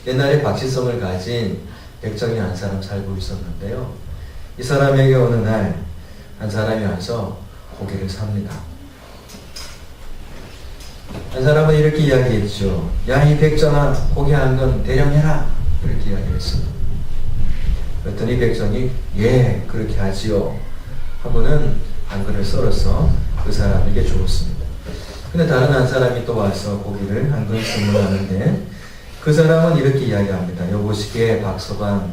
옛날에 박시성을 가진 백정이 한 사람 살고 있었는데요. 이 사람에게 어느 날 한 사람이 와서 고기를 삽니다. 한 사람은 이렇게 이야기했죠. 야, 이 백정아, 고기 한 건 대령해라. 이렇게 이야기했습니다. 그랬더니 백정이 예, 그렇게 하지요 하고는 한 그릇 썰어서 그 사람에게 주었습니다. 근데 다른 한 사람이 또 와서 고기를 한 그릇 주문하는데 그 사람은 이렇게 이야기합니다. 여보시게 박서방,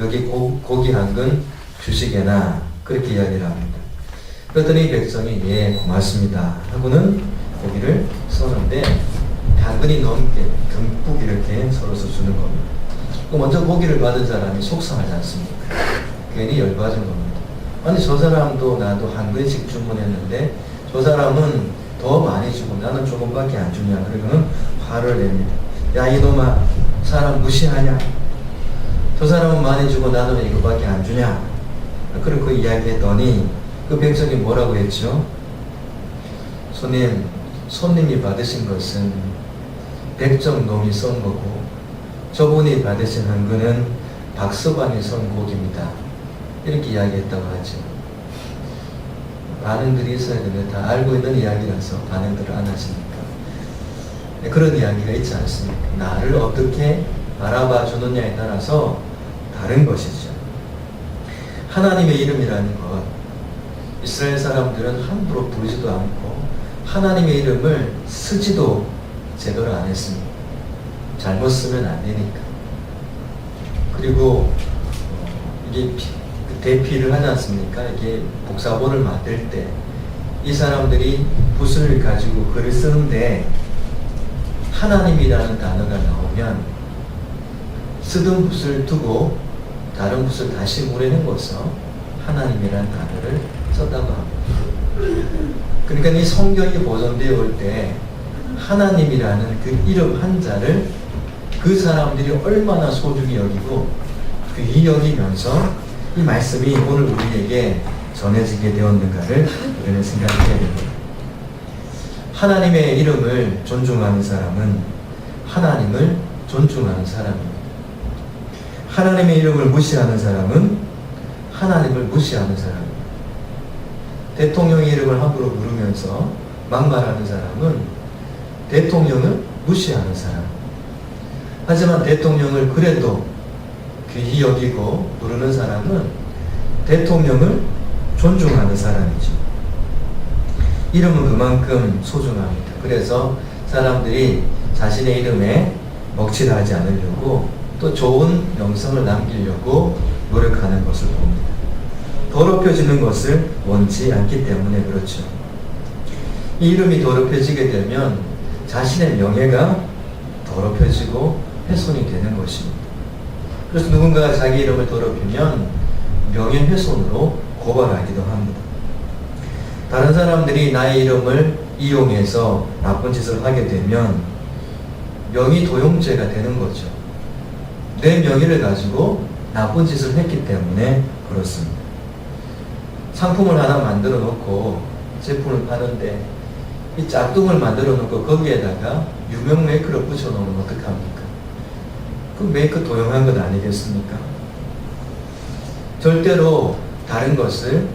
여기 고기 한 근 주시게나. 그렇게 이야기를 합니다. 그랬더니 백성이 예, 고맙습니다 하고는 고기를 쏘는데 당근이 넘게 듬뿍 이렇게 썰어서 주는 겁니다. 먼저 고기를 받은 사람이 속상하지 않습니까? 괜히 열받은 겁니다. 아니, 저 사람도 나도 한 그릇씩 주문했는데 저 사람은 더 많이 주고 나는 조금밖에 안 주냐. 그러고는 화를 냅니다. 야, 이놈아, 사람 무시하냐? 저 사람은 많이 주고 나는 왜 이거밖에 안 주냐? 그리고 그 이야기했더니 그 백성이 뭐라고 했죠? 손님이 받으신 것은 백정놈이 쏜 거고 저분이 받으신 한 그는 박서방이 쏜 고기입니다. 이렇게 이야기했다고 하죠. 반응들이 있어야 되는데 다 알고 있는 이야기라서 반응들을 안 하시니까. 그런 이야기가 있지 않습니까? 나를 어떻게 바라봐 주느냐에 따라서 다른 것이죠. 하나님의 이름이라는 것, 이스라엘 사람들은 함부로 부르지도 않고 하나님의 이름을 쓰지도 제대로 안 했습니다. 잘못 쓰면 안 되니까. 그리고 이게 대피를 하지 않습니까? 이게 복사본을 만들 때 이 사람들이 붓을 가지고 글을 쓰는데 하나님이라는 단어가 나오면 쓰던 붓을 두고 다른 붓을 다시 물에 헹궈서 하나님이라는 단어를 썼다고 합니다. 그러니까 이 성경이 보존되어 올 때 하나님이라는 그 이름 한자를 그 사람들이 얼마나 소중히 여기고 귀히 여기면서 이 말씀이 오늘 우리에게 전해지게 되었는가를 우리는 생각해야 됩니다. 하나님의 이름을 존중하는 사람은 하나님을 존중하는 사람입니다. 하나님의 이름을 무시하는 사람은 하나님을 무시하는 사람입니다. 대통령의 이름을 함부로 부르면서 막말하는 사람은 대통령을 무시하는 사람. 하지만 대통령을 그래도 귀히 여기고 부르는 사람은 대통령을 존중하는 사람이죠. 이름은 그만큼 소중합니다. 그래서 사람들이 자신의 이름에 먹칠하지 않으려고 또 좋은 명성을 남기려고 노력하는 것을 봅니다. 더럽혀지는 것을 원치 않기 때문에 그렇죠. 이 이름이 더럽혀지게 되면 자신의 명예가 더럽혀지고 훼손이 되는 것입니다. 그래서 누군가가 자기 이름을 더럽히면 명예훼손으로 고발하기도 합니다. 다른 사람들이 나의 이름을 이용해서 나쁜 짓을 하게 되면 명의도용죄가 되는 거죠. 내 명의를 가지고 나쁜 짓을 했기 때문에 그렇습니다. 상품을 하나 만들어 놓고 제품을 파는데 이 짝퉁을 만들어 놓고 거기에다가 유명 메이커를 붙여 놓으면 어떡합니까? 그 메이커 도용한 것 아니겠습니까? 절대로 다른 것을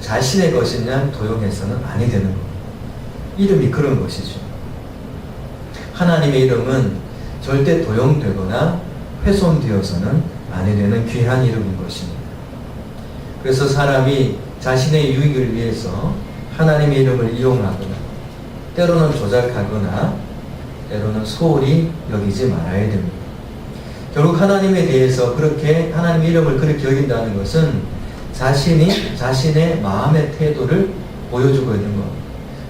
자신의 것이냐 도용해서는 아니 되는 겁니다. 이름이 그런 것이죠. 하나님의 이름은 절대 도용되거나 훼손되어서는 아니 되는 귀한 이름인 것입니다. 그래서 사람이 자신의 유익을 위해서 하나님의 이름을 이용하거나 때로는 조작하거나 때로는 소홀히 여기지 말아야 됩니다. 결국 하나님에 대해서 그렇게 하나님의 이름을 그렇게 여긴다는 것은 자신이 자신의 마음의 태도를 보여주고 있는 겁니다.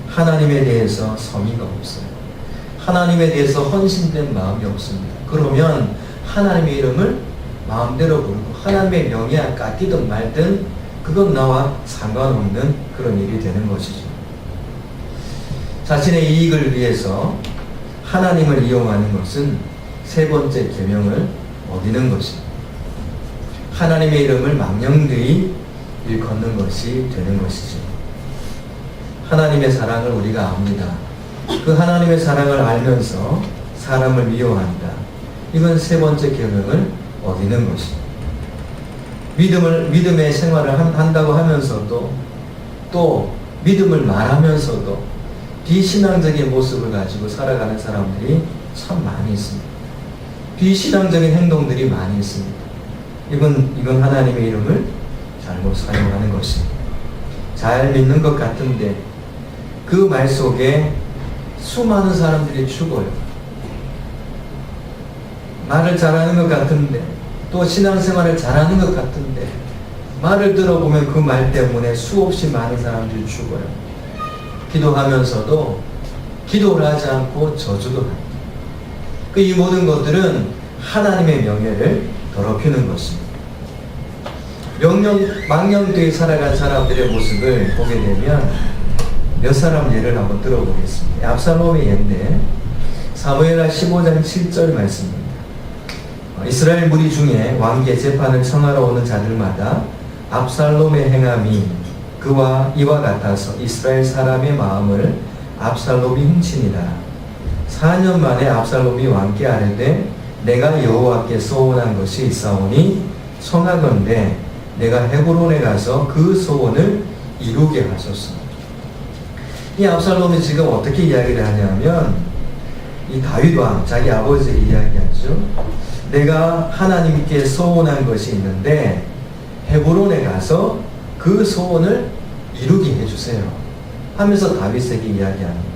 하나님에 대해서 성의가 없어요. 하나님에 대해서 헌신된 마음이 없습니다. 그러면 하나님의 이름을 마음대로 부르고 하나님의 명예에 깎이든 말든 그건 나와 상관없는 그런 일이 되는 것이죠. 자신의 이익을 위해서 하나님을 이용하는 것은 세 번째 계명을 어기는 것입니다. 하나님의 이름을 망령되이 일컫는 것이 되는 것이죠. 하나님의 사랑을 우리가 압니다. 그 하나님의 사랑을 알면서 사람을 미워한다. 이건 세 번째 계명을 어기는 것입니다. 믿음의 생활을 한다고 하면서도 또 믿음을 말하면서도 비신앙적인 모습을 가지고 살아가는 사람들이 참 많이 있습니다. 비신앙적인 행동들이 많이 있습니다. 이건 하나님의 이름을 잘못 사용하는 것입니다. 잘 믿는 것 같은데 그 말 속에 수많은 사람들이 죽어요. 말을 잘하는 것 같은데 또 신앙생활을 잘하는 것 같은데 말을 들어보면 그 말 때문에 수없이 많은 사람들이 죽어요. 기도하면서도 기도를 하지 않고 저주도 합니다. 이 모든 것들은 하나님의 명예를 더럽히는 것입니다. 망령되이 살아간 사람들의 모습을 보게 되면 몇 사람 예를 한번 들어보겠습니다. 압살롬의 예인데 사무엘하 15장 7절 말씀입니다. 이스라엘 무리 중에 왕께 재판을 청하러 오는 자들마다 압살롬의 행함이 그와 이와 같아서 이스라엘 사람의 마음을 압살롬이 훔치니라. 4년 만에 압살롬이 왕께 아뢰되 내가 여호와께 소원한 것이 있사오니 청하건대 내가 헤브론에 가서 그 소원을 이루게 하소서. 이 압살롬이 지금 어떻게 이야기를 하냐면 이 다윗 왕 자기 아버지에게 이야기하죠. 내가 하나님께 소원한 것이 있는데 헤브론에 가서 그 소원을 이루게 해주세요 하면서 다윗에게 이야기합니다.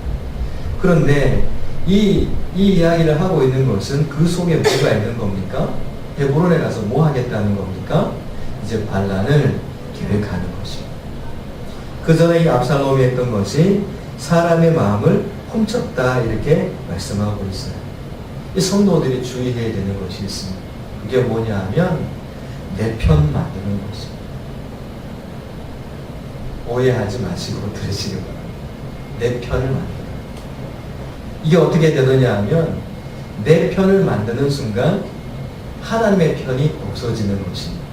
그런데 이 이야기를 하고 있는 것은 그 속에 뭐가 있는 겁니까? 헤브론에 가서 뭐 하겠다는 겁니까? 이제 반란을 계획하는 것입니다. 그 전에 이 압살롬이 했던 것이 사람의 마음을 훔쳤다 이렇게 말씀하고 있어요. 이 성도들이 주의해야 되는 것이 있습니다. 그게 뭐냐 하면 내 편 만드는 것입니다. 오해하지 마시고 들으시기 바랍니다. 내 편을 만드는 이게 어떻게 되느냐 하면 내 편을 만드는 순간 하나님의 편이 없어지는 것입니다.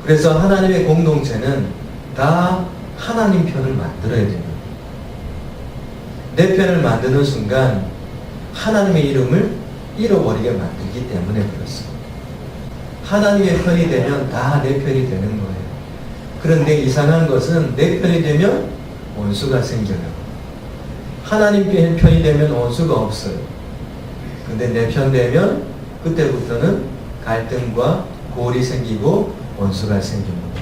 그래서 하나님의 공동체는 다 하나님 편을 만들어야 됩니다. 내 편을 만드는 순간 하나님의 이름을 잃어버리게 만들기 때문에 그렇습니다. 하나님의 편이 되면 다 내 편이 되는 거예요. 그런데 이상한 것은 내 편이 되면 원수가 생겨요. 하나님 편이 되면 원수가 없어요. 근데 내 편 되면 그때부터는 갈등과 골이 생기고 원수가 생깁니다.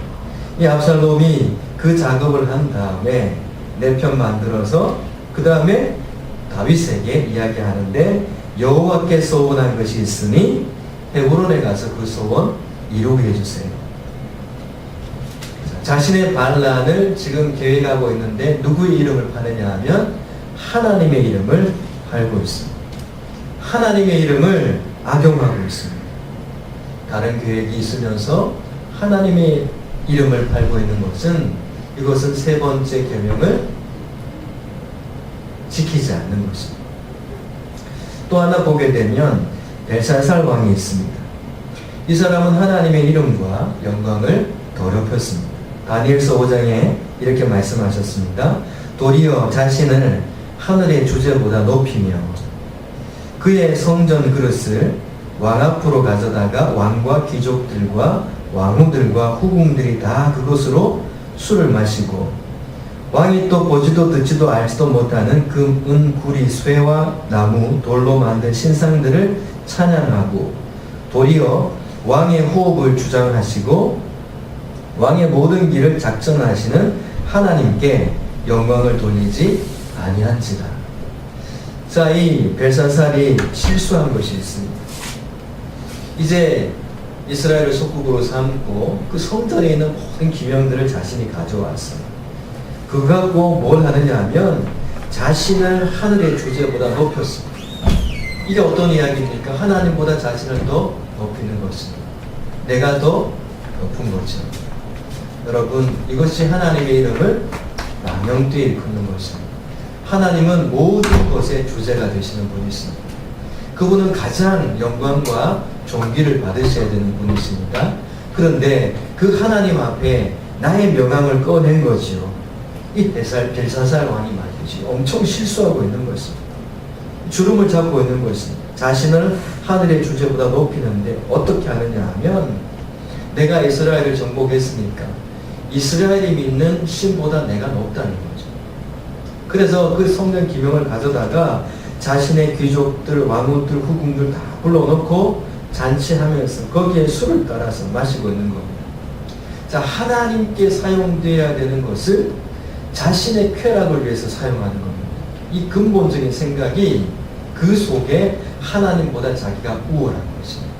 이 압살롬이 그 작업을 한 다음에 내 편 만들어서 그 다음에 다윗에게 이야기하는데 여호와께 소원한 것이 있으니 헤브론에 가서 그 소원 이루게 해주세요. 자신의 반란을 지금 계획하고 있는데 누구의 이름을 파느냐 하면 하나님의 이름을 팔고 있습니다. 하나님의 이름을 악용하고 있습니다. 다른 계획이 있으면서 하나님의 이름을 팔고 있는 것은 이것은 세 번째 계명을 지키지 않는 것입니다. 또 하나 보게 되면 벨사살 왕이 있습니다. 이 사람은 하나님의 이름과 영광을 더럽혔습니다. 다니엘서 5장에 이렇게 말씀하셨습니다. 도리어 자신을 하늘의 주제보다 높이며 그의 성전 그릇을 왕 앞으로 가져다가 왕과 귀족들과 왕후들과 후궁들이 다 그것으로 술을 마시고 왕이 또 보지도 듣지도 알지도 못하는 금, 구리, 쇠와 나무, 돌로 만든 신상들을 찬양하고 도리어 왕의 호흡을 주장하시고 왕의 모든 길을 작정하시는 하나님께 영광을 돌리지 아니한지라. 자, 이 벨사살이 실수한 것이 있습니다. 이제 이스라엘을 속국으로 삼고 그 성전에 있는 모든 기명들을 자신이 가져왔어요. 그거 갖고 뭘 하느냐 하면 자신을 하늘의 주제보다 높였습니다. 이게 어떤 이야기입니까? 하나님보다 자신을 더 높이는 것입니다. 내가 더 높은 거죠. 여러분, 이것이 하나님의 이름을 망령되이 일컫는 것입니다. 하나님은 모든 것의 주제가 되시는 분이십니다. 그분은 가장 영광과 존귀를 받으셔야 되는 분이십니다. 그런데 그 하나님 앞에 나의 명함을 꺼낸 거지요. 이 벨사살 왕이 말이지 엄청 실수하고 있는 것입니다. 주름을 잡고 있는 것입니다. 자신을 하늘의 주제보다 높이는데 어떻게 하느냐 하면 내가 이스라엘을 정복했으니까 이스라엘이 믿는 신보다 내가 높다는 거죠. 그래서 그 성령 기명을 가져다가 자신의 귀족들, 왕후들, 후궁들 다 불러놓고 잔치하면서 거기에 술을 따라서 마시고 있는 겁니다. 자, 하나님께 사용되어야 되는 것을 자신의 쾌락을 위해서 사용하는 겁니다. 이 근본적인 생각이 그 속에 하나님보다 자기가 우월한 것입니다.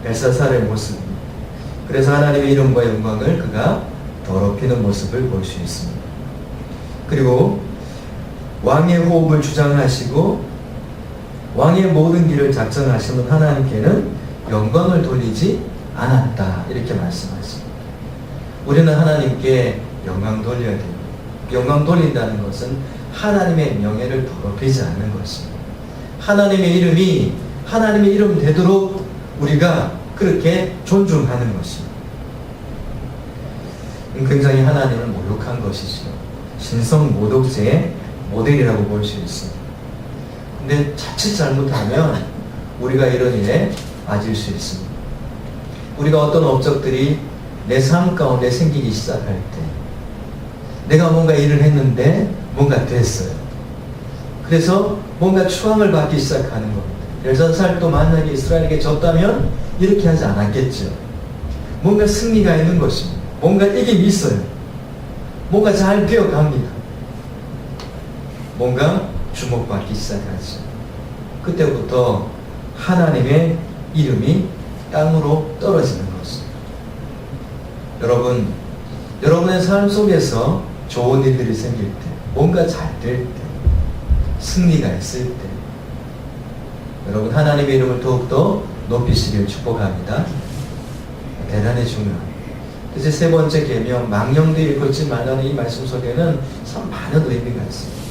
벨사살의 모습입니다. 그래서 하나님의 이름과 영광을 그가 더럽히는 모습을 볼 수 있습니다. 그리고 왕의 호흡을 주장하시고 왕의 모든 길을 작정하시는 하나님께는 영광을 돌리지 않았다. 이렇게 말씀하십니다. 우리는 하나님께 영광 돌려야 됩니다. 영광 돌린다는 것은 하나님의 명예를 더럽히지 않는 것입니다. 하나님의 이름이 하나님의 이름 되도록 우리가 그렇게 존중하는 것입니다. 굉장히 하나님을 모욕한 것이죠. 신성 모독죄의 모델이라고 볼 수 있습니다. 근데 자칫 잘못하면 우리가 이런 일에 빠질 수 있습니다. 우리가 어떤 업적들이 내 삶 가운데 생기기 시작할 때 내가 뭔가 일을 했는데 뭔가 됐어요. 그래서 뭔가 추앙을 받기 시작하는 겁니다. 벨사살도 만약에 이스라엘에게 졌다면 이렇게 하지 않았겠죠. 뭔가 승리가 있는 것입니다. 뭔가 이김이 있어요. 뭔가 잘 되어갑니다. 뭔가 주목받기 시작하죠. 그때부터 하나님의 이름이 땅으로 떨어지는 것입니다. 여러분의 삶 속에서 좋은 일들이 생길 때, 뭔가 잘 될 때, 승리가 있을 때, 여러분 하나님의 이름을 더욱더 높이시길 축복합니다. 대단히 중요합니다. 이제 세 번째 계명, 망령되이 걷지 말라는 이 말씀 속에는 참 많은 의미가 있습니다.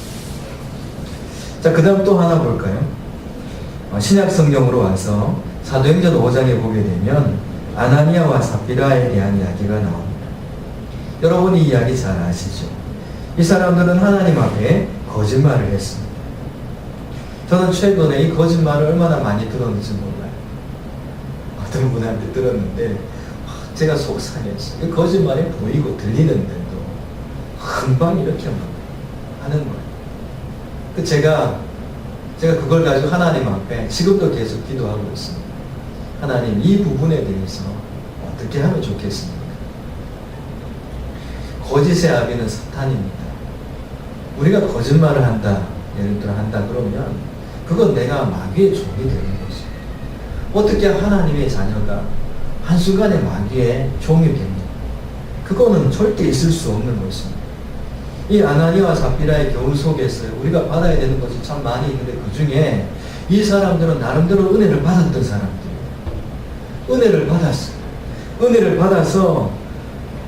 자, 그 다음 또 하나 볼까요? 신약 성경으로 와서 사도행전 5장에 보게 되면 아나니아와 삽비라에 대한 이야기가 나옵니다. 여러분 이 이야기 잘 아시죠? 이 사람들은 하나님 앞에 거짓말을 했습니다. 저는 최근에 이 거짓말을 얼마나 많이 들었는지 몰라요. 어떤 분한테 들었는데 제가 속상했어요. 거짓말이 보이고 들리는데도 금방 이렇게 하는 거예요. 제가 그걸 가지고 하나님 앞에 지금도 계속 기도하고 있습니다. 하나님, 이 부분에 대해서 어떻게 하면 좋겠습니까? 거짓의 아비는 사탄입니다. 우리가 거짓말을 한다, 예를 들어 한다 그러면 그건 내가 마귀의 종이 되는 것입니다. 어떻게 하나님의 자녀가 한순간에 마귀의 종이 됩니다. 그거는 절대 있을 수 없는 것입니다. 이 아나니아와 삽비라의 경우 속에서 우리가 받아야 되는 것이 참 많이 있는데 그 중에 이 사람들은 나름대로 은혜를 받았던 사람들이에요. 은혜를 받았어요. 은혜를 받아서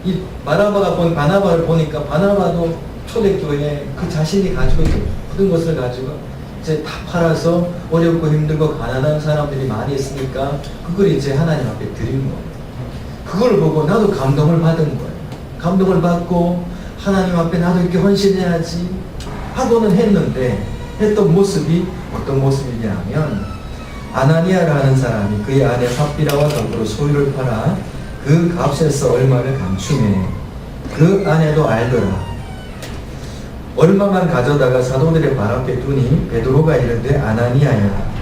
이 바나바를 보니까 바나바도 초대교회에 그 자신이 가지고 있는 모든 것을 가지고 이제 다 팔아서 어렵고 힘들고 가난한 사람들이 많이 있으니까 그걸 이제 하나님 앞에 드린 거예요. 그걸 보고 나도 감동을 받은 거예요. 감동을 받고 하나님 앞에 나도 이렇게 헌신해야지 하고는 했는데 했던 모습이 어떤 모습이냐 하면 아나니아라는 사람이 그의 아내 삽비라와 더불어 소유를 팔아 그 값에서 얼마를 감추매 그 아내도 알더라. 얼마만 가져다가 사도들의 발 앞에 두니 베드로가 이르되 아나니아야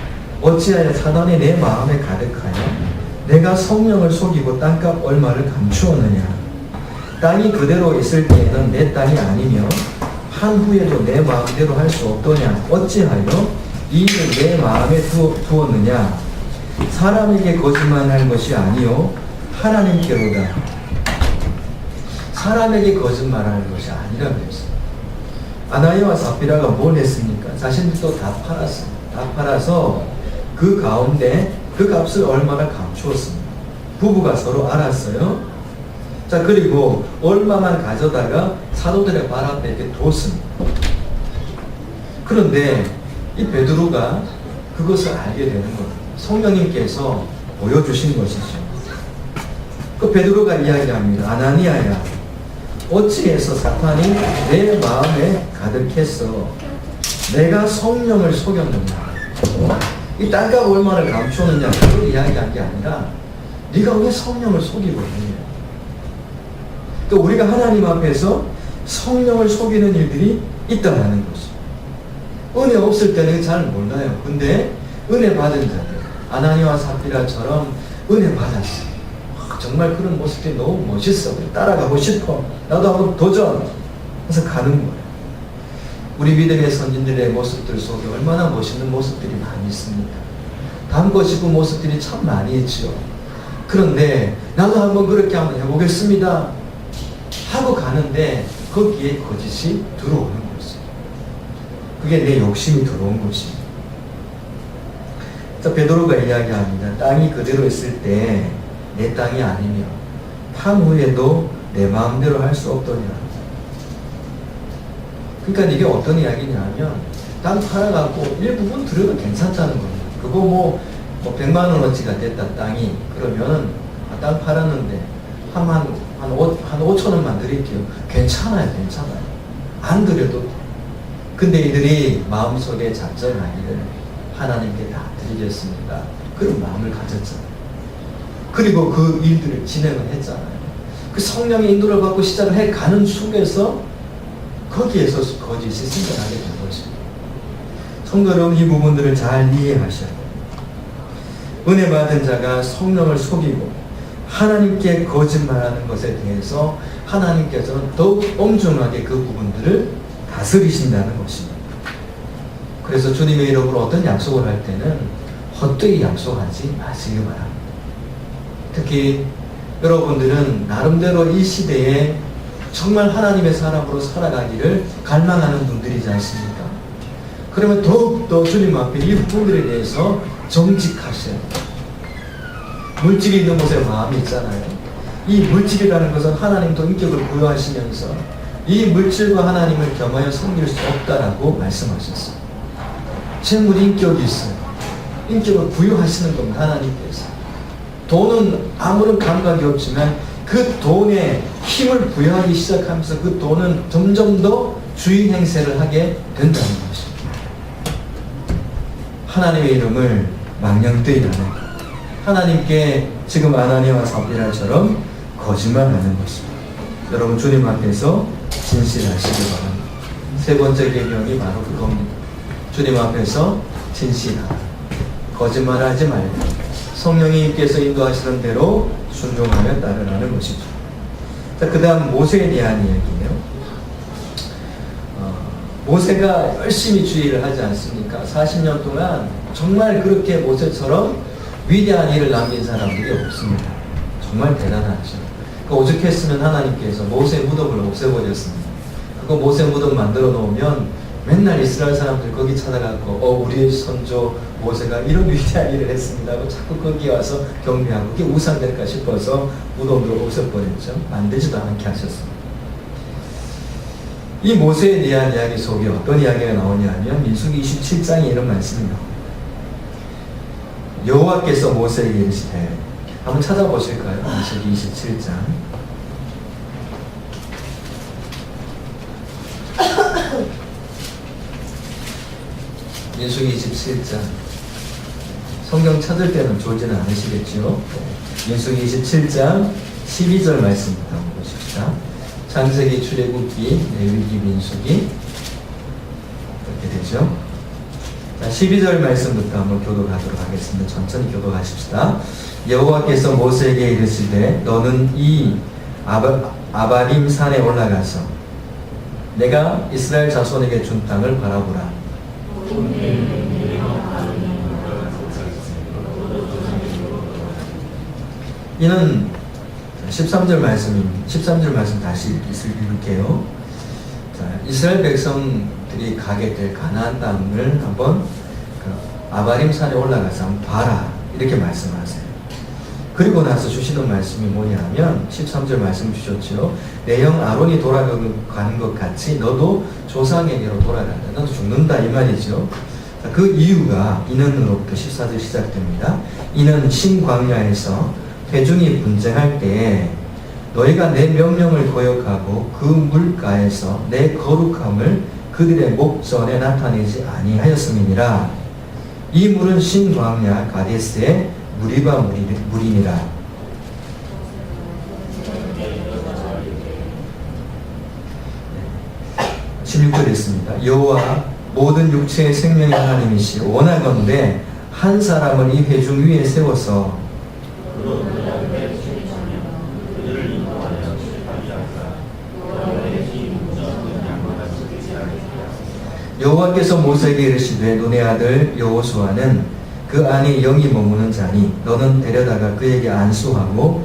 어찌하여 사단이 내 마음에 가득하여 내가 성령을 속이고 땅값 얼마를 감추었느냐. 땅이 그대로 있을 때에는 내 땅이 아니며 한 후에도 내 마음대로 할 수 없더냐. 어찌하여 이 일을 내 마음에 두었느냐. 사람에게 거짓말할 것이 아니요 하나님께로다. 사람에게 거짓말할 것이 아니라고 했어요. 아나니아와 삽비라가 뭘 했습니까? 자신들도 다 팔았어요. 다 팔아서 그 가운데 그 값을 얼마나 감추었습니다. 부부가 서로 알았어요. 자, 그리고 얼마만 가져다가 사도들의 발 앞에 이렇게 뒀습니다. 그런데 이 베드로가 그것을 알게 되는 겁니다. 성령님께서 보여주신 것이죠. 그 베드로가 이야기합니다. 아나니아야 어찌해서 사탄이 내 마음에 가득해서 내가 성령을 속였느냐. 이 땅값 얼마를 감추느냐 그걸 이야기한 게 아니라 네가 왜 성령을 속이고 있느냐. 또 우리가 하나님 앞에서 성령을 속이는 일들이 있다라는 것이. 은혜 없을 때는 잘 몰라요. 근데 은혜 받은 자들, 아나니와 삽비라처럼 은혜 받았어. 정말 그런 모습들이 너무 멋있어. 따라가고 싶어. 나도 한번 도전. 해서 가는 거예요. 우리 믿음의 선진들의 모습들 속에 얼마나 멋있는 모습들이 많이 있습니다. 담고 싶은 모습들이 참 많이 있죠. 그런데 나도 한번 그렇게 한번 해보겠습니다 하고 가는데 거기에 거짓이 들어오는 거지. 그게 내 욕심이 들어온 거지. 베드로가 이야기합니다. 땅이 그대로 있을 때 내 땅이 아니며 판 후에도 내 마음대로 할 수 없더냐. 그러니까 이게 어떤 이야기냐면 땅 팔아갖고 일부분 들여도 괜찮다는 겁니다. 그거 뭐 100만 원어치가 됐다 땅이. 그러면은 땅 팔았는데 한 5천 원만 드릴게요. 괜찮아요. 안 드려도. 근데 이들이 마음속에 작정하기를 하나님께 다 드리겠습니다. 그런 마음을 가졌잖아요. 그리고 그 일들을 진행을 했잖아요. 그 성령의 인도를 받고 시작을 해가는 속에서 거기에서 거짓이 생겨나게 된 거죠. 성도 여러분, 이 부분들을 잘 이해하셔야 돼요. 은혜 받은 자가 성령을 속이고 하나님께 거짓말하는 것에 대해서 하나님께서는 더욱 엄중하게 그 부분들을 다스리신다는 것입니다. 그래서 주님의 이름으로 어떤 약속을 할 때는 헛되이 약속하지 마시기 바랍니다. 특히 여러분들은 나름대로 이 시대에 정말 하나님의 사람으로 살아가기를 갈망하는 분들이지 않습니까? 그러면 더욱더 주님 앞에 이 부분들에 대해서 정직하셔야 돼요. 물질이 있는 곳에 마음이 있잖아요. 이 물질이라는 것은 하나님도 인격을 부여하시면서 이 물질과 하나님을 겸하여 섬길 수 없다라고 말씀하셨어요. 재물이 인격이 있어요. 인격을 부여하시는 겁니다. 하나님께서. 돈은 아무런 감각이 없지만 그 돈에 힘을 부여하기 시작하면서 그 돈은 점점 더 주인 행세를 하게 된다는 것입니다. 하나님의 이름을 망령되이 하는 것. 하나님께 지금 아나니아와 삽비라처럼 거짓말하는 것입니다. 여러분 주님 앞에서 진실하시기 바랍니다. 세 번째 계명이 바로 그겁니다. 주님 앞에서 진실하라. 거짓말하지 말고 성령님께서 인도하시는 대로 순종하며 따르라는 것이죠. 그 다음 모세에 대한 이야기예요. 모세가 열심히 주의를 하지 않습니까? 40년 동안 정말 그렇게 모세처럼 위대한 일을 남긴 사람들이 없습니다. 정말 대단하죠. 오죽했으면 하나님께서 모세 무덤을 없애버렸습니다. 그거 모세 무덤 만들어 놓으면 맨날 이스라엘 사람들 거기 찾아가고 우리의 선조 모세가 이런 위대한 일을 했습니다 하고 자꾸 거기 와서 경배하고 그게 우상될까 싶어서 무덤도 없애버렸죠. 만들지도 않게 하셨습니다. 이 모세에 대한 이야기 속에 어떤 이야기가 나오냐면 민수기 27장에 이런 말씀이 나옵니다. 여호와께서 모세에게 이르시되, 한번 찾아보실까요? 민수기 27장. 민수기 27장. 성경 찾을 때는 좋지는 않으시겠죠? 민수기 27장 12절 말씀부터 한번 보십시다. 창세기, 출애굽기, 레위기, 민수기 이렇게 되죠. 자, 12절 말씀부터 한번 교독하도록 하겠습니다. 천천히 교독하십시다. 여호와께서 모세에게 이르시되 너는 이 아바림 산에 올라가서 내가 이스라엘 자손에게 준 땅을 바라보라. 이는 13절 말씀입니다. 13절 말씀 다시 읽을게요. 자, 이스라엘 백성들이 가게 될 가나안 땅을 한번 아바림 산에 올라가서 한번 봐라 이렇게 말씀하세요. 그리고 나서 주시는 말씀이 뭐냐면 13절 말씀 주셨죠. 내 형 아론이 돌아가는 것 같이 너도 조상에게로 돌아간다. 너도 죽는다 이 말이죠. 그 이유가 이는으로부터 14절 시작됩니다. 이는 신광야에서 회중이 분쟁할 때에 너희가 내 명령을 거역하고 그 물가에서 내 거룩함을 그들의 목전에 나타내지 아니하였음이니라. 이 물은 신광야 가데스의 무리바 물이니라. 16절에 있습니다. 여호와 모든 육체의 생명의 하나님이시 원하건대 한 사람을 이 회중 위에 세워서 여호와께서 모세에게 이르시되 눈의 아들 여호수아는 그 안에 영이 머무는 자니 너는 데려다가 그에게 안수하고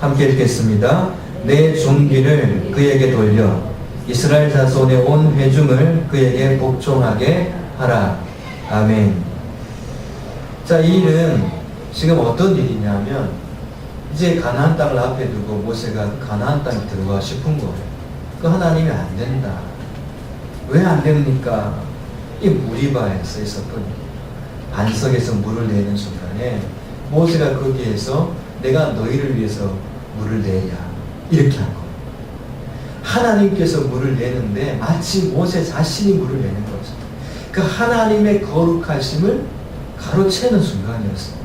함께 읽겠습니다. 내 존귀를 그에게 돌려 이스라엘 자손의 온 회중을 그에게 복종하게 하라. 아멘. 자, 이 일은 지금 어떤 일이냐면 이제 가나안 땅을 앞에 두고 모세가 가나안 땅에 들어가 싶은 거예요. 그 하나님이 안 된다. 왜 안 됩니까? 이 무리바에서 있었던 반석에서 물을 내는 순간에 모세가 거기에서 내가 너희를 위해서 물을 내냐 이렇게 한 거예요. 하나님께서 물을 내는데 마치 모세 자신이 물을 내는 거죠. 그 하나님의 거룩하심을 가로채는 순간이었어요.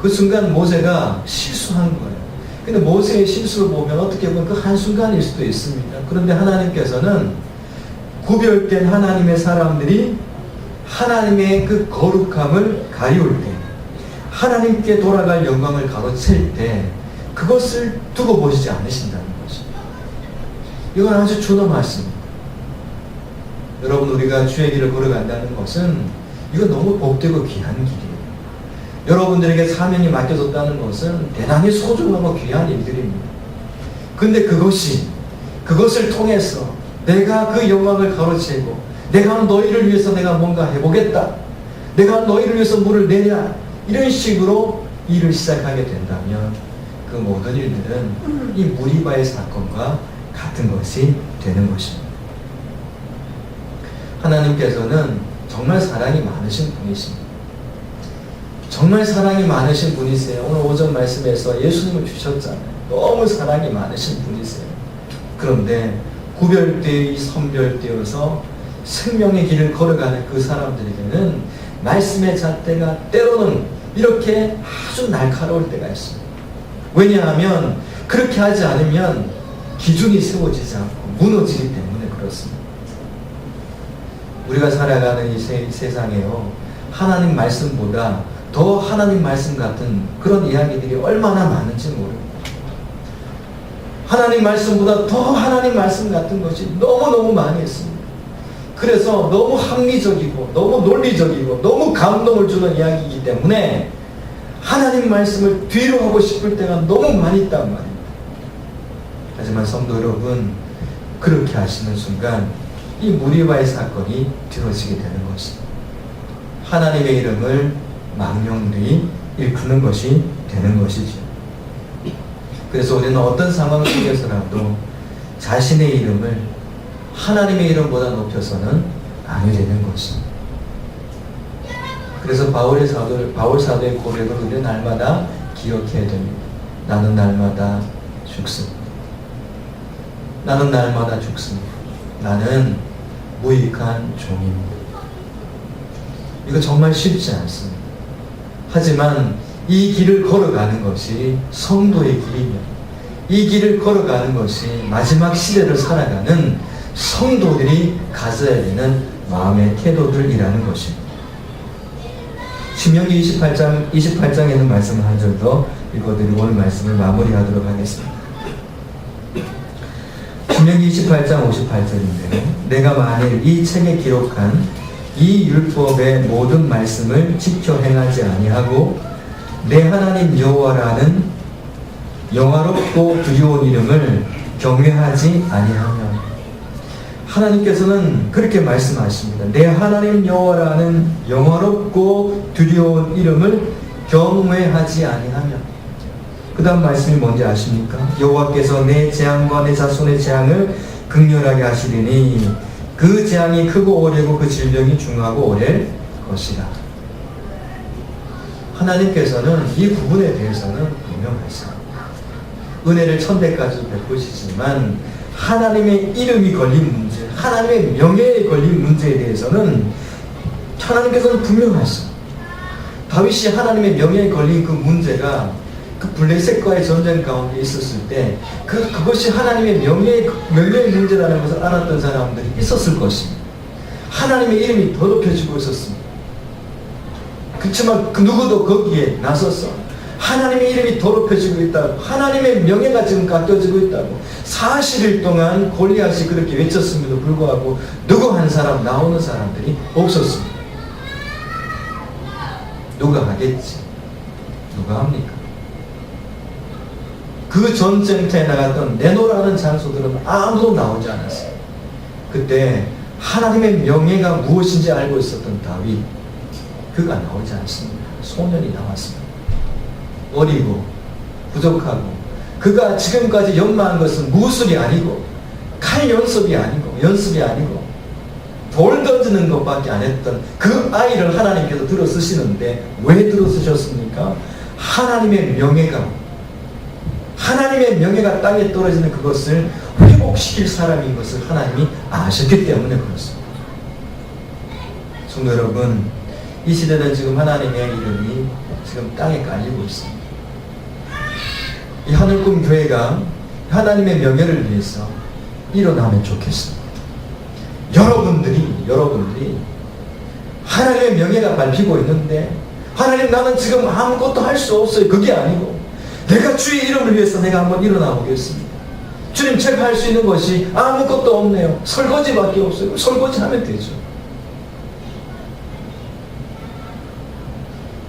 그 순간 모세가 실수한 거예요. 근데 모세의 실수를 보면 어떻게 보면 그 한순간일 수도 있습니다. 그런데 하나님께서는 구별된 하나님의 사람들이 하나님의 그 거룩함을 가리울 때, 하나님께 돌아갈 영광을 가로챌 때 그것을 두고 보시지 않으신다는 것입니다. 이건 아주 중요한 말씀입니다. 여러분, 우리가 주의 길을 걸어간다는 것은 이건 너무 복되고 귀한 길이에요. 여러분들에게 사명이 맡겨졌다는 것은 대단히 소중하고 귀한 일들입니다. 근데 그것을 통해서 내가 그 영광을 가로채고 내가 너희를 위해서 내가 뭔가 해보겠다, 내가 너희를 위해서 물을 내냐, 이런 식으로 일을 시작하게 된다면 그 모든 일들은 이 무리바의 사건과 같은 것이 되는 것입니다. 하나님께서는 정말 사랑이 많으신 분이십니다. 정말 사랑이 많으신 분이세요. 오늘 오전 말씀에서 예수님을 주셨잖아요. 너무 사랑이 많으신 분이세요. 그런데 구별되어 선별되어서 생명의 길을 걸어가는 그 사람들에게는 말씀의 잣대가 때로는 이렇게 아주 날카로울 때가 있습니다. 왜냐하면 그렇게 하지 않으면 기준이 세워지지 않고 무너지기 때문에 그렇습니다. 우리가 살아가는 이 세상에요, 하나님 말씀보다 더 하나님 말씀 같은 그런 이야기들이 얼마나 많은지 모릅니다. 하나님 말씀보다 더 하나님 말씀 같은 것이 너무너무 많이 있습니다. 그래서 너무 합리적이고 너무 논리적이고 너무 감동을 주는 이야기이기 때문에 하나님 말씀을 뒤로 하고 싶을 때가 너무 많이 있단 말입니다. 하지만 성도 여러분, 그렇게 하시는 순간 이 무리바의 사건이 뒤로지게 되는 것입니다. 하나님의 이름을 망령되이 일컫는 것이 되는 것이죠. 그래서 우리는 어떤 상황 속에서라도 자신의 이름을 하나님의 이름보다 높여서는 아니되는 것입니다. 그래서 바울 사도의 고백을 우리는 날마다 기억해야 됩니다. 나는 날마다 죽습니다. 나는 날마다 죽습니다. 나는 무익한 종입니다. 이거 정말 쉽지 않습니다. 하지만 이 길을 걸어가는 것이 성도의 길이며 이 길을 걸어가는 것이 마지막 시대를 살아가는 성도들이 가져야 되는 마음의 태도들이라는 것입니다. 신명기 28장에는 말씀을 한 절 더 읽어드리고 오늘 말씀을 마무리하도록 하겠습니다. 신명기 28장 58절인데요. 내가 만일 이 책에 기록한 이 율법의 모든 말씀을 지켜 행하지 아니하고 내 하나님 여호와라는 영화롭고 두려운 이름을 경외하지 아니하면, 하나님께서는 그렇게 말씀하십니다. 내 하나님 여호와라는 영화롭고 두려운 이름을 경외하지 아니하면, 그 다음 말씀이 뭔지 아십니까? 여호와께서 내 재앙과 내 자손의 재앙을 극렬하게 하시리니 그 재앙이 크고 오래고 그 질병이 중하고 오래일 것이라. 하나님께서는 이 부분에 대해서는 분명하십니다. 은혜를 천대까지 베푸시지만 하나님의 이름이 걸린 문제, 하나님의 명예에 걸린 문제에 대해서는 하나님께서는 분명하시죠. 다윗이 하나님의 명예에 걸린 그 문제가 그 블레셋과의 전쟁 가운데 있었을 때 그것이 하나님의 명예의 문제라는 것을 알았던 사람들이 있었을 것입니다. 하나님의 이름이 더럽혀지고 있었습니다. 그렇지만 그 누구도 거기에 나서서 하나님의 이름이 더럽혀지고 있다고, 하나님의 명예가 지금 깎여지고 있다고 40일 동안 골리앗이 그렇게 외쳤음에도 불구하고 누구 한 사람 나오는 사람들이 없었습니다. 누가 하겠지? 누가 합니까? 그 전쟁터에 나갔던 내노라는 장소들은 아무도 나오지 않았어요. 그때 하나님의 명예가 무엇인지 알고 있었던 다윗, 그가 나오지 않습니다. 소년이 나왔습니다. 어리고 부족하고, 그가 지금까지 연마한 것은 무술이 아니고 칼 연습이 아니고 돌 던지는 것밖에 안 했던 그 아이를 하나님께서 들어 쓰시는데 왜 들어 쓰셨습니까? 하나님의 명예가 땅에 떨어지는 그것을 회복시킬 사람인 것을 하나님이 아셨기 때문에 그렇습니다. 성도 여러분, 이 시대는 지금 하나님의 이름이 지금 땅에 깔리고 있습니다. 이 하늘꿈 교회가 하나님의 명예를 위해서 일어나면 좋겠습니다. 여러분들이 하나님의 명예가 밟히고 있는데, 하나님 나는 지금 아무것도 할 수 없어요. 그게 아니고 내가 주의 이름을 위해서 내가 한번 일어나 보겠습니다. 주님, 제가 할 수 있는 것이 아무것도 없네요. 설거지밖에 없어요. 설거지하면 되죠.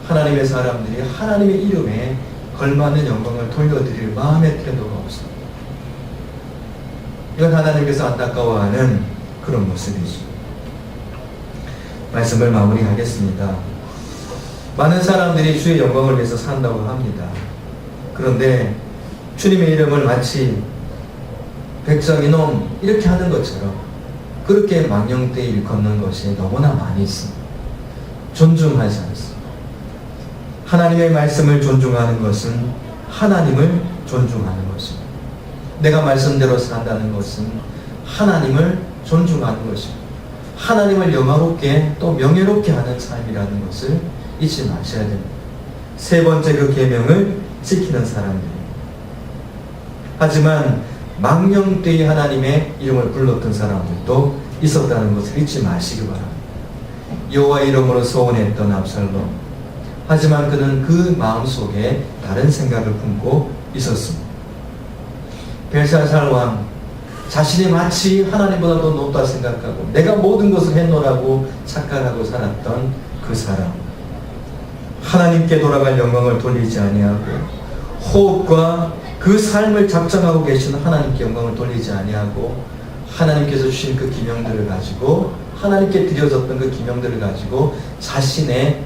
하나님의 사람들이 하나님의 이름에 걸맞는 영광을 돌려드릴 마음의 태도가 없습니다. 이건 하나님께서 안타까워하는 그런 모습이죠. 말씀을 마무리하겠습니다. 많은 사람들이 주의 영광을 위해서 산다고 합니다. 그런데 주님의 이름을 마치 백정이놈 이렇게 하는 것처럼 그렇게 망령되이 일컫는 것이 너무나 많이 있습니다. 존중하지 않습니다. 하나님의 말씀을 존중하는 것은 하나님을 존중하는 것입니다. 내가 말씀대로 산다는 것은 하나님을 존중하는 것입니다. 하나님을 영화롭게 또 명예롭게 하는 삶이라는 것을 잊지 마셔야 됩니다. 세 번째 그 계명을 지키는 사람들입니다. 하지만 망령되이 하나님의 이름을 불렀던 사람들도 있었다는 것을 잊지 마시기 바랍니다. 여호와 이름으로 소원했던 압살롬, 하지만 그는 그 마음속에 다른 생각을 품고 있었습니다. 벨사살 왕, 자신이 마치 하나님보다 더 높다 생각하고 내가 모든 것을 했노라고 착각하고 살았던 그 사람, 하나님께 돌아갈 영광을 돌리지 아니하고 호흡과 그 삶을 작정하고 계시는 하나님께 영광을 돌리지 아니하고 하나님께서 주신 그 기명들을 가지고, 하나님께 드려졌던 그 기명들을 가지고 자신의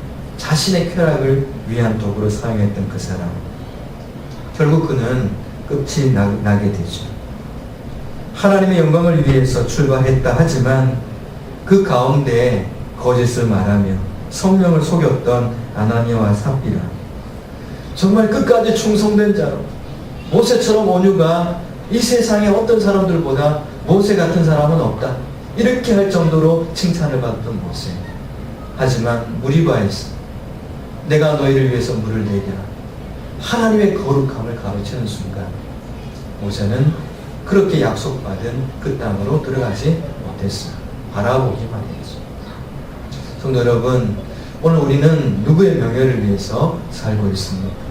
쾌락을 위한 도구로 사용했던 그 사람, 결국 그는 끝이 나게 되죠. 하나님의 영광을 위해서 출발했다 하지만 그 가운데 거짓을 말하며 성령을 속였던 아나니아와 삽비라, 정말 끝까지 충성된 자로 모세처럼 온유가 이 세상에 어떤 사람들보다 모세 같은 사람은 없다, 이렇게 할 정도로 칭찬을 받았던 모세. 하지만 무리바에서 내가 너희를 위해서 물을 내리라, 하나님의 거룩함을 가르치는 순간 모세는 그렇게 약속받은 그 땅으로 들어가지 못했습니다. 바라보기만 했죠. 성도 여러분, 오늘 우리는 누구의 명예를 위해서 살고 있습니까?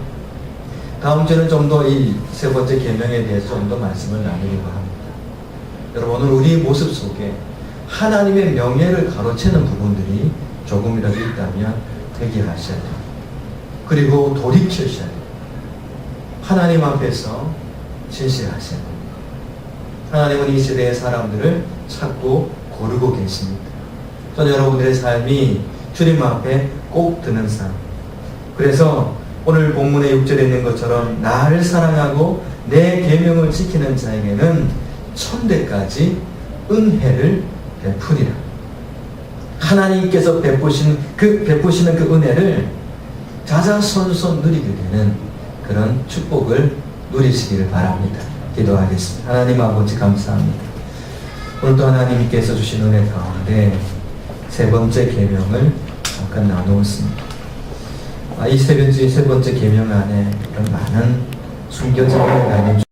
다음 주에는 좀 더 이 세 번째 계명에 대해서 좀 더 말씀을 나누려고 합니다. 여러분, 오늘 우리 모습 속에 하나님의 명예를 가로채는 부분들이 조금이라도 있다면 회개하셔야 돼요. 그리고 돌이키셔야 돼요. 하나님 앞에서 진실하셔야 됩니다. 하나님은 이 시대의 사람들을 찾고 고르고 계십니다. 저는 여러분들의 삶이 주님 앞에 꼭 드는 삶. 그래서 오늘 본문의 6절에 있는 것처럼 나를 사랑하고 내 계명을 지키는 자에게는 천대까지 은혜를 베푸리라. 하나님께서 베푸시는 그 은혜를 자자손손 누리게 되는 그런 축복을 누리시기를 바랍니다. 기도하겠습니다. 하나님 아버지 감사합니다. 오늘도 하나님께서 주신 은혜 가운데 세 번째 계명을 잠깐 나누었습니다. 이 세 번째 계명 안에 이런 많은 숨겨진 은혜가 있는